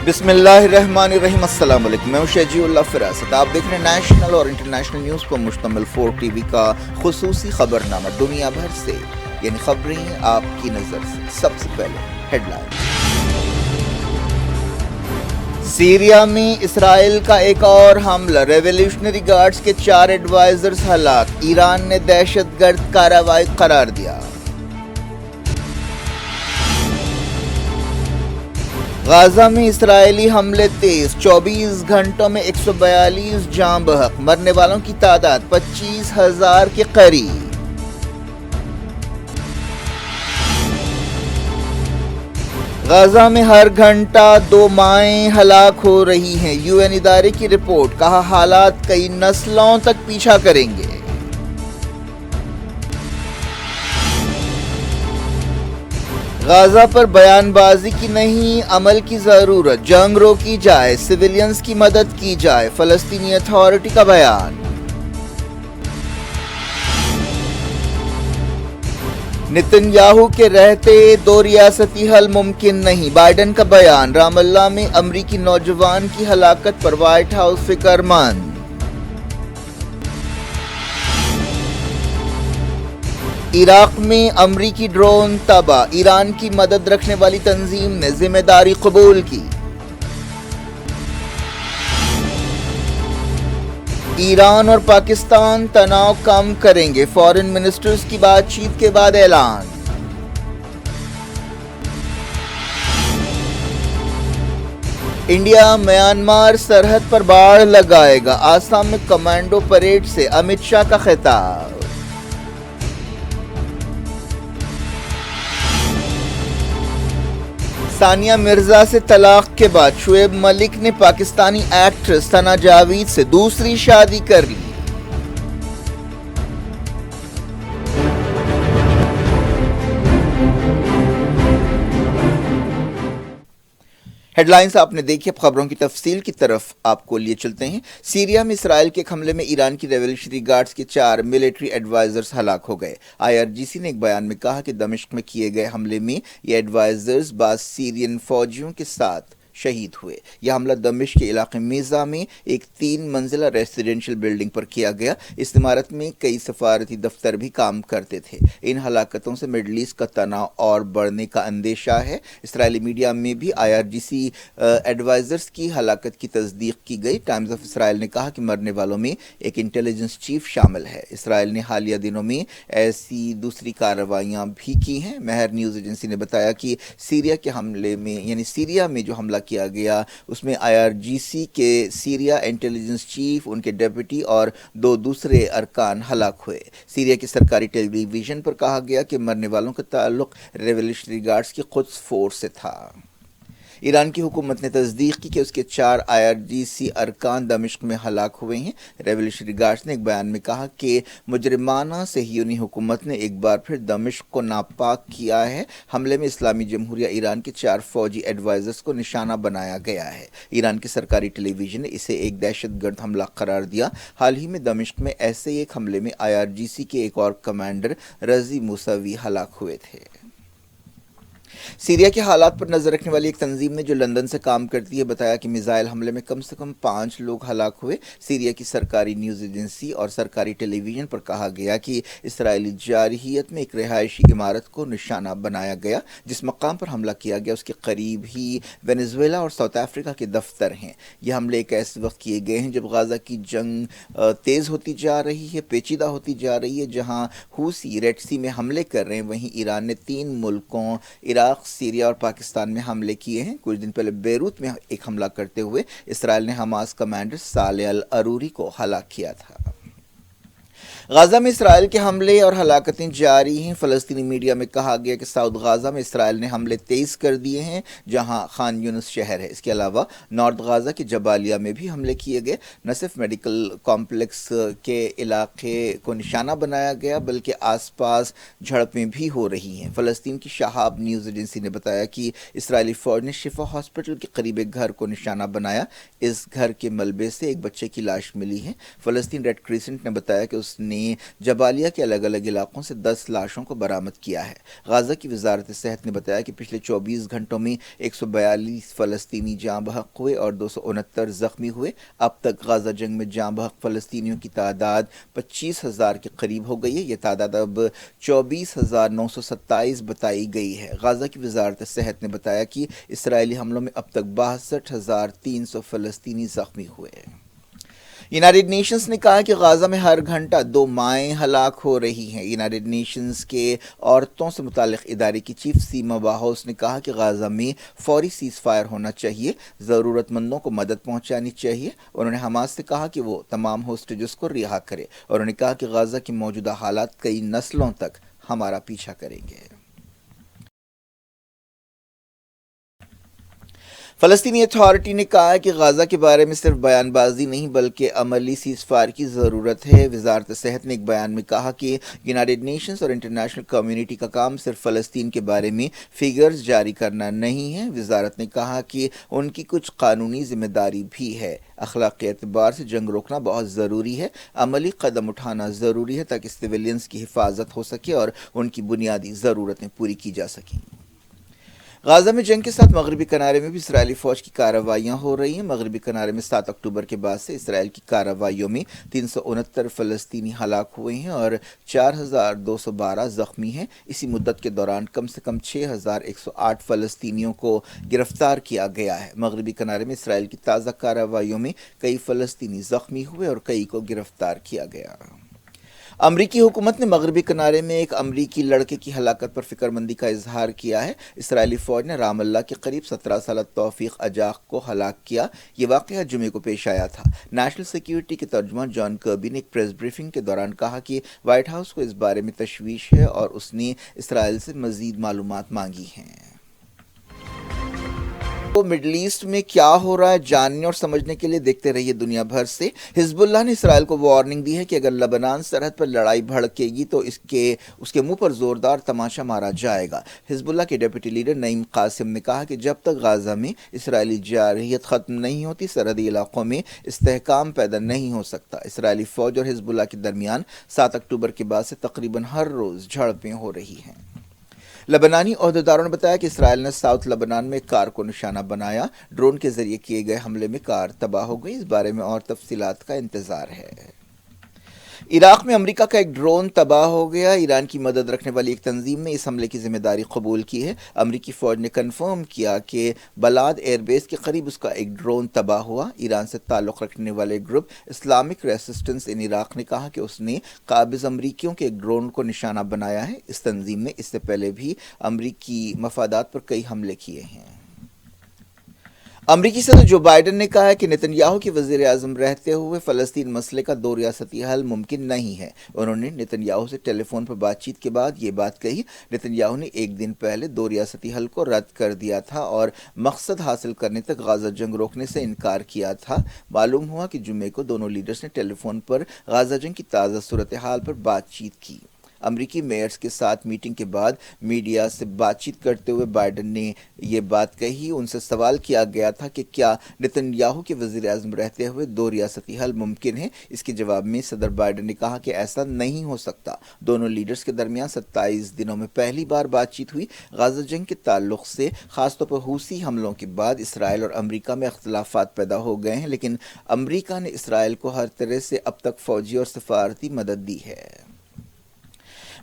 بسم اللہ الرحمن الرحیم، السلام علیکم، میں ہوں شہجی اللہ فراست۔ آپ دیکھ رہے ہیں نیشنل اور انٹرنیشنل نیوز پر مشتمل 4 ٹی وی کا خصوصی خبرنامہ دنیا بھر سے، یعنی خبریں آپ کی نظر سے۔ سب سے پہلے ہیڈ لائن۔ سیریا میں اسرائیل کا ایک اور حملہ، ریولیوشنری گارڈز کے 4 ایڈوائزرز ہلاک، ایران نے دہشت گرد کارروائی قرار دیا۔ غزہ میں اسرائیلی حملے تیز، 24 گھنٹوں میں 142 جاں بحق، مرنے والوں کی تعداد 25,000 کے قریب۔ غزہ میں ہر گھنٹہ 2 مائیں ہلاک ہو رہی ہیں، یو این ادارے کی رپورٹ، کہا حالات کئی نسلوں تک پیچھا کریں گے۔ غزہ پر بیان بازی کی نہیں، عمل کی ضرورت، جنگ روکی جائے، سویلینز کی مدد کی جائے، فلسطینی اتھارٹی کا بیان۔ نتن یاہو کے رہتے 2 ریاستی حل ممکن نہیں، بائیڈن کا بیان، رام اللہ میں امریکی نوجوان کی ہلاکت پر وائٹ ہاؤس فکر مند۔ عراق میں امریکی ڈرون تباہ، ایران کی مدد رکھنے والی تنظیم نے ذمہ داری قبول کی۔ ایران اور پاکستان تناؤ کم کریں گے، فارن منسٹرز کی بات چیت کے بعد اعلان۔ انڈیا میانمار سرحد پر باڑ لگائے گا، آسام میں کمانڈو پریڈ سے امت شاہ کا خطاب۔ ثانیہ مرزا سے طلاق کے بعد شعیب ملک نے پاکستانی ایکٹریس ثنا جاوید سے دوسری شادی کر لی۔ ہیڈ لائنز آپ نے دیکھی، اب خبروں کی تفصیل کی طرف آپ کو لیے چلتے ہیں۔ سیریا میں اسرائیل کے حملے میں ایران کی ریولیوشنری گارڈز کے 4 ملٹری ایڈوائزرز ہلاک ہو گئے۔ IRGC نے ایک بیان میں کہا کہ دمشق میں کیے گئے حملے میں یہ ایڈوائزرز بعض سیرین فوجیوں کے ساتھ شہید ہوئے۔ یہ حملہ دمشق کے علاقے میزا میں ایک 3 منزلہ ریزیڈینشل بلڈنگ پر کیا گیا۔ اس عمارت میں کئی سفارتی دفتر بھی کام کرتے تھے۔ ان ہلاکتوں سے مڈل ایسٹ کا تناؤ اور بڑھنے کا اندیشہ ہے۔ اسرائیلی میڈیا میں بھی IRGC ایڈوائزرز کی ہلاکت کی تصدیق کی گئی۔ ٹائمز آف اسرائیل نے کہا کہ مرنے والوں میں ایک انٹیلیجنس چیف شامل ہے۔ اسرائیل نے حالیہ دنوں میں ایسی دوسری کارروائیاں بھی کی ہیں۔ مہر نیوز ایجنسی نے بتایا کہ سیریا کے حملے میں، یعنی سیریا میں جو حملہ کیا گیا، اس میں IRGC کے سیریا انٹیلیجنس چیف، ان کے ڈیپٹی اور 2 دوسرے ارکان ہلاک ہوئے۔ سیریا کی سرکاری ٹیلی ویژن پر کہا گیا کہ مرنے والوں کا تعلق ریولیوشنری گارڈز کی قدس فورس سے تھا۔ ایران کی حکومت نے تصدیق کی کہ اس کے 4 IRGC ارکان دمشق میں ہلاک ہوئے ہیں۔ ریولیوشنری گارڈز نے ایک بیان میں کہا کہ مجرمانہ صہیونی حکومت نے ایک بار پھر دمشق کو ناپاک کیا ہے۔ حملے میں اسلامی جمہوریہ ایران کے 4 فوجی ایڈوائزرز کو نشانہ بنایا گیا ہے۔ ایران کی سرکاری ٹیلی ویژن نے اسے ایک دہشت گرد حملہ قرار دیا۔ حال ہی میں دمشق میں ایسے ہی ایک حملے میں IRGC کے ایک اور کمانڈر رضی موسوی ہلاک ہوئے تھے۔ سیریا کے حالات پر نظر رکھنے والی ایک تنظیم نے جو لندن سے کام کرتی ہے بتایا کہ میزائل حملے میں کم سے کم 5 لوگ ہلاک ہوئے۔ سیریا کی سرکاری نیوز ایجنسی اور سرکاری ٹیلی ویژن پر کہا گیا کہ اسرائیلی جارحیت میں ایک رہائشی عمارت کو نشانہ بنایا گیا۔ جس مقام پر حملہ کیا گیا اس کے قریب ہی وینزویلا اور ساؤتھ افریقہ کے دفتر ہیں۔ یہ حملے ایک ایسے وقت کیے گئے ہیں جب غزہ کی جنگ تیز ہوتی جا رہی ہے، پیچیدہ ہوتی جا رہی ہے۔ جہاں حوثی ریڈ سی میں حملے کر رہے ہیں، وہیں ایران نے 3 ملکوں عراق، سیریا اور پاکستان میں حملے کیے ہیں۔ کچھ دن پہلے بیروت میں ایک حملہ کرتے ہوئے اسرائیل نے حماس کمانڈر صالح العروری کو ہلاک کیا تھا۔ غزہ میں اسرائیل کے حملے اور ہلاکتیں جاری ہیں۔ فلسطینی میڈیا میں کہا گیا کہ ساؤتھ غزہ میں اسرائیل نے حملے تیز کر دیے ہیں، جہاں خان یونس شہر ہے۔ اس کے علاوہ نارتھ غزہ کے جبالیہ میں بھی حملے کیے گئے۔ نہ صرف میڈیکل کمپلیکس کے علاقے کو نشانہ بنایا گیا بلکہ آس پاس جھڑپیں بھی ہو رہی ہیں۔ فلسطین کی شہاب نیوز ایجنسی نے بتایا کہ اسرائیلی فوج نے شفا ہاسپٹل کے قریب ایک گھر کو نشانہ بنایا۔ اس گھر کے ملبے سے ایک بچے کی لاش ملی ہے۔ فلسطین ریڈ کریسنٹ نے بتایا کہ اس نے نے جبالیہ کے الگ الگ علاقوں سے 10 لاشوں کو برآمد کیا ہے۔ غازہ کی وزارت صحت نے بتایا کہ پچھلے 24 گھنٹوں میں 142 فلسطینی جاں بحق ہوئے اور 269 زخمی ہوئے۔ اب تک غازہ جنگ میں جاں بحق فلسطینیوں کی تعداد 25,000 کے قریب ہو گئی ہے۔ یہ تعداد اب 24,927 بتائی گئی ہے۔ غازہ کی وزارت صحت نے بتایا کہ اسرائیلی حملوں میں اب تک 62,300 فلسطینی زخمی ہوئے۔ یونائیٹڈ نیشنز نے کہا کہ غازہ میں ہر گھنٹہ 2 مائیں ہلاک ہو رہی ہیں۔ یونائیٹڈ نیشنز کے عورتوں سے متعلق ادارے کی چیف سیما باہوس نے کہا کہ غازہ میں فوری سیز فائر ہونا چاہیے، ضرورت مندوں کو مدد پہنچانی چاہیے۔ انہوں نے حماس سے کہا کہ وہ تمام ہوسٹیجز کو رہا کرے، اور انہوں نے کہا کہ غازہ کے موجودہ حالات کئی نسلوں تک ہمارا پیچھا کریں گے۔ فلسطینی اتھارٹی نے کہا ہے کہ غازہ کے بارے میں صرف بیان بازی نہیں بلکہ عملی سیز فائر کی ضرورت ہے۔ وزارت صحت نے ایک بیان میں کہا کہ یونائیٹڈ نیشنز اور انٹرنیشنل کمیونٹی کا کام صرف فلسطین کے بارے میں فگرز جاری کرنا نہیں ہے۔ وزارت نے کہا کہ ان کی کچھ قانونی ذمہ داری بھی ہے۔ اخلاقی اعتبار سے جنگ روکنا بہت ضروری ہے، عملی قدم اٹھانا ضروری ہے تاکہ سویلینز کی حفاظت ہو سکے اور ان کی بنیادی ضرورتیں پوری کی جا سکیں۔ غازہ میں جنگ کے ساتھ مغربی کنارے میں بھی اسرائیلی فوج کی کارروائیاں ہو رہی ہیں۔ مغربی کنارے میں 7 اکتوبر کے بعد سے اسرائیل کی کارروائیوں میں 369 فلسطینی ہلاک ہوئے ہیں اور 4,212 زخمی ہیں۔ اسی مدت کے دوران کم سے کم 6,108 فلسطینیوں کو گرفتار کیا گیا ہے۔ مغربی کنارے میں اسرائیل کی تازہ کارروائیوں میں کئی فلسطینی زخمی ہوئے اور کئی کو گرفتار کیا گیا۔ امریکی حکومت نے مغربی کنارے میں ایک امریکی لڑکے کی ہلاکت پر فکر مندی کا اظہار کیا ہے۔ اسرائیلی فوج نے رام اللہ کے قریب 17 سالہ توفیق اجاق کو ہلاک کیا۔ یہ واقعہ جمعے کو پیش آیا تھا۔ نیشنل سیکیورٹی کے ترجمان جان کربی نے ایک پریس بریفنگ کے دوران کہا کہ وائٹ ہاؤس کو اس بارے میں تشویش ہے اور اس نے اسرائیل سے مزید معلومات مانگی ہیں۔ تو مڈل ایسٹ میں کیا ہو رہا ہے جاننے اور سمجھنے کے لیے دیکھتے رہیے دنیا بھر سے۔ حزب اللہ نے اسرائیل کو وارننگ دی ہے کہ اگر لبنان سرحد پر لڑائی بھڑکے گی تو اس کے منہ پر زوردار تماشا مارا جائے گا۔ حزب اللہ کے ڈیپٹی لیڈر نعیم قاسم نے کہا کہ جب تک غازہ میں اسرائیلی جارحیت ختم نہیں ہوتی، سرحدی علاقوں میں استحکام پیدا نہیں ہو سکتا۔ اسرائیلی فوج اور حزب اللہ کے درمیان 7 اکتوبر کے بعد سے تقریباً ہر روز جھڑپیں ہو رہی ہیں۔ لبنانی عہدیداروں نے بتایا کہ اسرائیل نے ساؤتھ لبنان میں ایک کار کو نشانہ بنایا۔ ڈرون کے ذریعے کیے گئے حملے میں کار تباہ ہو گئی۔ اس بارے میں اور تفصیلات کا انتظار ہے۔ عراق میں امریکہ کا ایک ڈرون تباہ ہو گیا۔ ایران کی مدد رکھنے والی ایک تنظیم نے اس حملے کی ذمہ داری قبول کی ہے۔ امریکی فوج نے کنفرم کیا کہ بلاد ایئر بیس کے قریب اس کا ایک ڈرون تباہ ہوا۔ ایران سے تعلق رکھنے والے گروپ اسلامک ریسسٹنس ان عراق نے کہا کہ اس نے قابض امریکیوں کے ایک ڈرون کو نشانہ بنایا ہے۔ اس تنظیم نے اس سے پہلے بھی امریکی مفادات پر کئی حملے کیے ہیں۔ امریکی صدر جو بائیڈن نے کہا ہے کہ نتن یاہو کے وزیر اعظم رہتے ہوئے فلسطین مسئلے کا 2 ریاستی حل ممکن نہیں ہے۔ انہوں نے نتن یاہو سے ٹیلی فون پر بات چیت کے بعد یہ بات کہی۔ نتن یاہو نے ایک دن پہلے 2 ریاستی حل کو رد کر دیا تھا اور مقصد حاصل کرنے تک غازہ جنگ روکنے سے انکار کیا تھا۔ معلوم ہوا کہ جمعے کو دونوں لیڈرز نے ٹیلی فون پر غازہ جنگ کی تازہ صورتحال پر بات چیت کی۔ امریکی میئرز کے ساتھ میٹنگ کے بعد میڈیا سے بات چیت کرتے ہوئے بائیڈن نے یہ بات کہی۔ ان سے سوال کیا گیا تھا کہ کیا نتن یاہو کے وزیر اعظم رہتے ہوئے 2 ریاستی حل ممکن ہے۔ اس کے جواب میں صدر بائیڈن نے کہا کہ ایسا نہیں ہو سکتا۔ دونوں لیڈرز کے درمیان 27 دنوں میں پہلی بار بات چیت ہوئی۔ غازہ جنگ کے تعلق سے خاص طور پر حوثی حملوں کے بعد اسرائیل اور امریکہ میں اختلافات پیدا ہو گئے ہیں، لیکن امریکہ نے اسرائیل کو ہر طرح سے اب تک فوجی اور سفارتی مدد دی ہے۔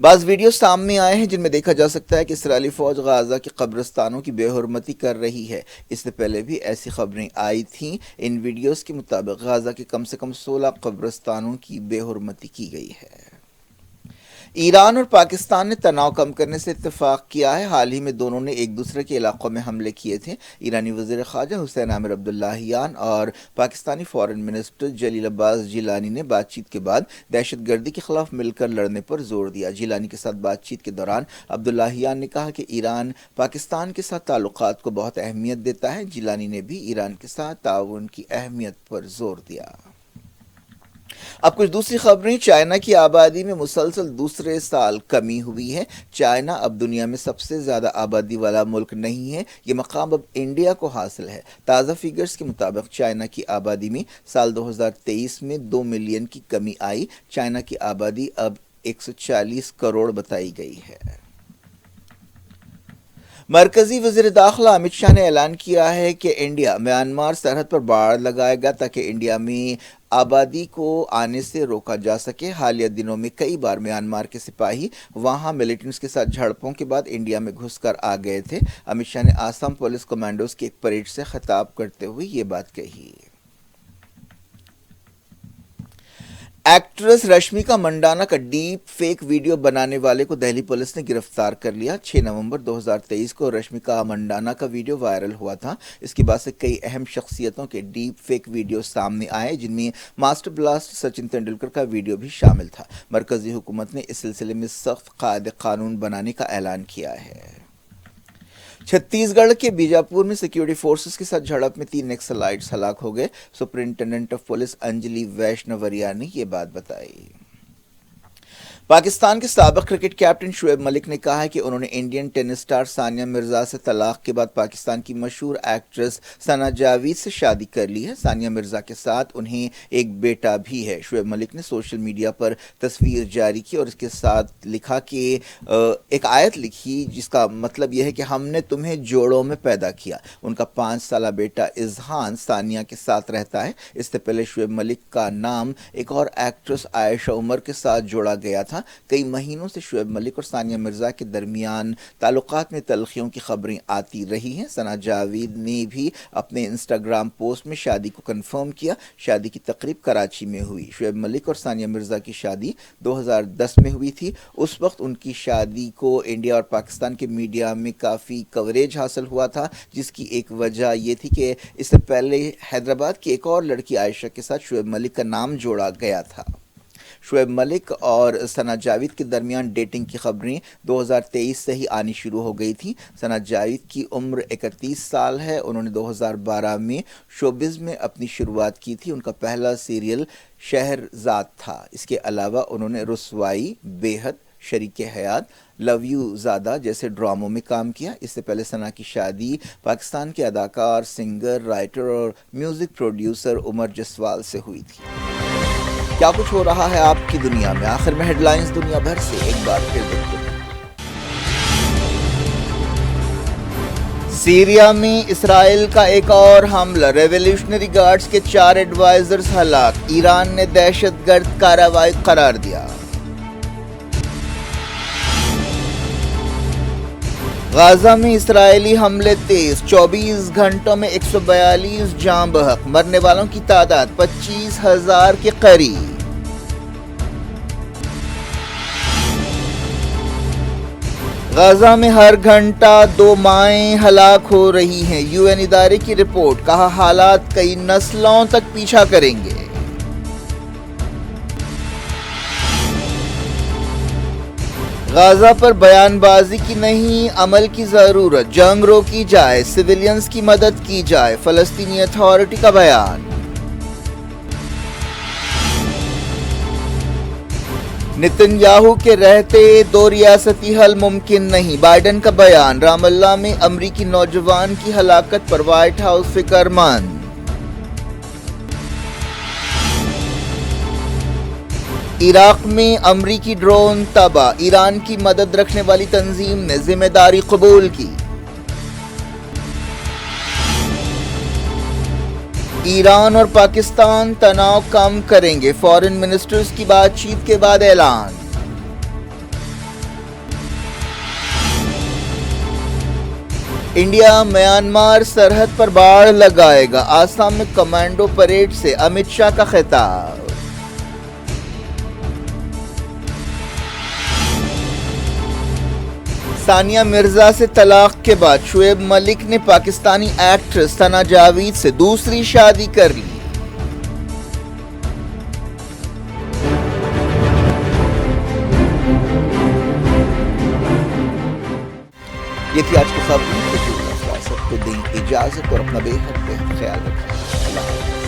بعض ویڈیو سامنے آئے ہیں جن میں دیکھا جا سکتا ہے کہ اسرائیلی فوج غازہ کے قبرستانوں کی بے حرمتی کر رہی ہے۔ اس سے پہلے بھی ایسی خبریں آئی تھیں۔ ان ویڈیوز کے مطابق غازہ کے کم سے کم 16 قبرستانوں کی بے حرمتی کی گئی ہے۔ ایران اور پاکستان نے تناؤ کم کرنے سے اتفاق کیا ہے۔ حال ہی میں دونوں نے ایک دوسرے کے علاقوں میں حملے کیے تھے۔ ایرانی وزیر خارجہ حسین عامر عبداللہیان اور پاکستانی فارن منسٹر جلیل عباس جیلانی نے بات چیت کے بعد دہشت گردی کے خلاف مل کر لڑنے پر زور دیا۔ جیلانی کے ساتھ بات چیت کے دوران عبداللہیان نے کہا کہ ایران پاکستان کے ساتھ تعلقات کو بہت اہمیت دیتا ہے۔ جیلانی نے بھی ایران کے ساتھ تعاون کی اہمیت پر زور دیا۔ اب کچھ دوسری خبریں۔ چائنا کی آبادی میں مسلسل دوسرے سال کمی ہوئی ہے۔ چائنا اب دنیا میں سب سے زیادہ آبادی والا ملک نہیں ہے، یہ مقام اب انڈیا کو حاصل ہے۔ تازہ فیگرز کے مطابق چائنا کی آبادی میں سال 2023 میں 2 ملین کی کمی آئی۔ چائنا کی آبادی اب 140 کروڑ بتائی گئی ہے۔ مرکزی وزیر داخلہ امت شاہ نے اعلان کیا ہے کہ انڈیا میانمار سرحد پر باڑ لگائے گا تاکہ انڈیا میں آبادی کو آنے سے روکا جا سکے۔ حالیہ دنوں میں کئی بار میانمار کے سپاہی وہاں ملیٹنٹس کے ساتھ جھڑپوں کے بعد انڈیا میں گھس کر آ گئے تھے۔ امت شاہ نے آسام پولیس کمانڈوز کی ایک پریڈ سے خطاب کرتے ہوئے یہ بات کہی۔ ایکٹریس رشمیکا منڈانا کا ڈیپ فیک ویڈیو بنانے والے کو دہلی پولیس نے گرفتار کر لیا۔ 6 نومبر 2023 کو رشمیکا منڈانا کا ویڈیو وائرل ہوا تھا۔ اس کے بعد سے کئی اہم شخصیتوں کے ڈیپ فیک ویڈیو سامنے آئے، جن میں ماسٹر بلاسٹ سچن تندولکر کا ویڈیو بھی شامل تھا۔ مرکزی حکومت نے اس سلسلے میں سخت قاعدے قانون بنانے کا اعلان کیا ہے۔ چھتیس گڑھ کے بیجاپور میں سیکیورٹی فورسز کے ساتھ جھڑپ میں 3 نکسلائٹس ہلاک ہو گئے۔ سپرنٹینڈنٹ آف پولیس انجلی ویشنوریا نے یہ بات بتائی۔ پاکستان کے سابق کرکٹ کیپٹن شعیب ملک نے کہا ہے کہ انہوں نے Indian tennis star Sania Mirza سے طلاق کے بعد پاکستان کی مشہور ایکٹریس ثنا جاوید سے شادی کر لی ہے۔ ثانیہ مرزا کے ساتھ انہیں ایک بیٹا بھی ہے۔ شعیب ملک نے سوشل میڈیا پر تصویر جاری کی اور اس کے ساتھ لکھا کہ ایک آیت لکھی جس کا مطلب یہ ہے کہ ہم نے تمہیں جوڑوں میں پیدا کیا۔ ان کا 5 سالہ بیٹا اذہان ثانیہ کے ساتھ رہتا ہے۔ اس سے پہلے شعیب ملک کا نام ایک اور ایکٹریس عائشہ عمر کے ساتھ جوڑا گیا تھا۔ کئی مہینوں سے شعیب ملک اور ثانیہ مرزا کے درمیان تعلقات میں تلخیوں کی خبریں آتی رہی ہیں۔ ثنا جاوید نے بھی اپنے انسٹاگرام پوسٹ میں شادی کو کنفرم کیا۔ شادی کی تقریب کراچی میں ہوئی۔ شعیب ملک اور ثانیہ مرزا کی شادی 2010 میں ہوئی تھی۔ اس وقت ان کی شادی کو انڈیا اور پاکستان کے میڈیا میں کافی کوریج حاصل ہوا تھا، جس کی ایک وجہ یہ تھی کہ اس سے پہلے حیدرآباد کی ایک اور لڑکی عائشہ کے ساتھ شعیب ملک کا نام جوڑا گیا تھا۔ شعیب ملک اور ثنا جاوید کے درمیان ڈیٹنگ کی خبریں 2023 سے ہی آنی شروع ہو گئی تھیں۔ ثنا جاوید کی عمر 31 سال ہے۔ انہوں نے 2012 میں شوبز میں اپنی شروعات کی تھی۔ ان کا پہلا سیریل شہرزاد تھا۔ اس کے علاوہ انہوں نے رسوائی، بے حد، شریک حیات، لو یو زادہ جیسے ڈراموں میں کام کیا۔ اس سے پہلے ثنا کی شادی پاکستان کے اداکار، سنگر، رائٹر اور میوزک پروڈیوسر عمر جسوال سے ہوئی تھی۔ کیا کچھ ہو رہا ہے آپ کی دنیا میں؟ آخر میں ہیڈ لائنز دنیا بھر سے ایک بار پھر دیکھتے ہیں۔ سیریا میں اسرائیل کا ایک اور حملہ، ریولیوشنری گارڈز کے 4 ایڈوائزرز ہلاک، ایران نے دہشت گرد کارروائی قرار دیا۔ غزہ میں اسرائیلی حملے تیز، 24 گھنٹوں میں 142 جاں بحق، مرنے والوں کی تعداد 25,000 کے قریب۔ غزہ میں ہر گھنٹہ 2 مائیں ہلاک ہو رہی ہیں، یو این ادارے کی رپورٹ، کہا حالات کئی نسلوں تک پیچھا کریں گے۔ غزہ پر بیان بازی کی نہیں، عمل کی ضرورت، جنگ روکی جائے، سویلینز کی مدد کی جائے، فلسطینی اتھارٹی کا بیان۔ نتن یاہو کے رہتے 2 ریاستی حل ممکن نہیں، بائیڈن کا بیان۔ رام اللہ میں امریکی نوجوان کی ہلاکت پر وائٹ ہاؤس فکر مند۔ عراق میں امریکی ڈرون تباہ، ایران کی مدد رکھنے والی تنظیم نے ذمہ داری قبول کی۔ ایران اور پاکستان تناؤ کم کریں گے، فارن منسٹرز کی بات چیت کے بعد اعلان۔ انڈیا میانمار سرحد پر باڑ لگائے گا، آسام میں کمانڈو پریڈ سے امت شاہ کا خطاب۔ ثانیہ مرزا سے طلاق کے بعد شعیب ملک نے پاکستانی ایکٹریس ثنا جاوید سے دوسری شادی کر لی۔ یہ تھی آج کی خبر۔ سب کو دیں اجازت اور اپنا بے حد خیال رکھیں۔ اللہ حافظ۔